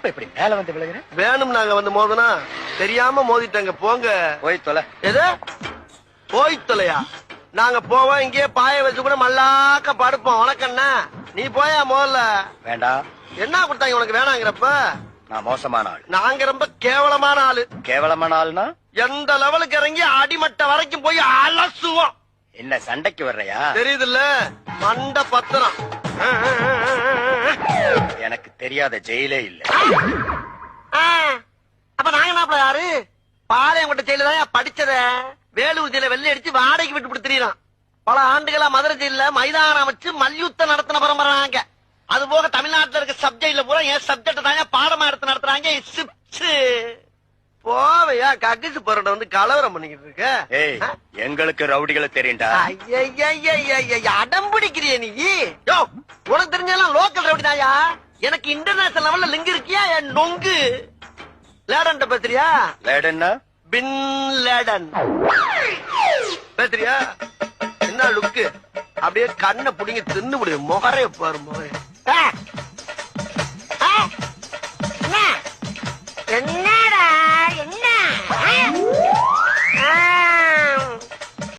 என்னப்பா இப்படி மேல வந்து விழுகிறேன்? வேணும் நாங்க வந்து மோதுனா தெரியாம மோதிட்டாங்க. போங்க. போய் தொலை. எது போய் தொலையா? நாங்க போவோம், இங்கே பாய வச்சு கூட மல்லாக்க படுப்போம். உனக்கண்ணா நீ போயா முதல்ல. வேண்டாம். என்ன கொடுத்தாங்க உனக்கு வேணாங்கிறப்ப? நான் மோசமான ஆள். நாங்க ரொம்ப கேவலமான ஆளு. கேவலமான ஆள்னா எந்த லெவலுக்கு இறங்கி அடிமட்ட வரைக்கும் போய் அலசுவோம். என்ன சண்டைக்கு வர்றையா? தெரியுதுல்ல, மண்ட பத்திரம். எனக்கு தெரியாத ஜெயிலே இல்ல. அப்ப நாங்க என்ன யாரு? பாளையங்கோட்டை ஜெயில தான் படிச்சத. வேலூர் ஜெயில வெள்ளை அடிச்சு வாடகைக்கு விட்டு கொடுத்துறான். பல ஆண்டுகளா மதுரை ஜெயில மைதானம் வச்சு மல்யுத்தம் நடத்தின பரம்பரை நாங்க. அது போக தமிழ்நாட்டுல இருக்க சப்ஜெக்ட்ல பூரா என் சப்ஜெக்ட் தாங்க பாடமா எடுத்து நடத்துறாங்க. போவையா கக்கிச்சு போறட வந்து கலவரம் பண்ணிக்கிட்டு இருக்க. ஏய், எங்களுக்கு ரவுடிகளை தெரியும்டா. அடம் பிடிக்கிறிய நீ? யோ, உனக்கு தெரிஞ்செல்லாம் லோக்கல் ரவுடி தாயா. எனக்கு இன்டர்நேஷனல் லெவல்ல லிங்க் இருக்கியா? என் நொங்கு லேடன் பேசுறியா? லேடன்னா பின் லேடன் பேசுறியா? என்ன லுக்கு? அப்படியே கண்ணை புடிங்க தின்னு முடியும். முகரே பாரு முகரே. என்ன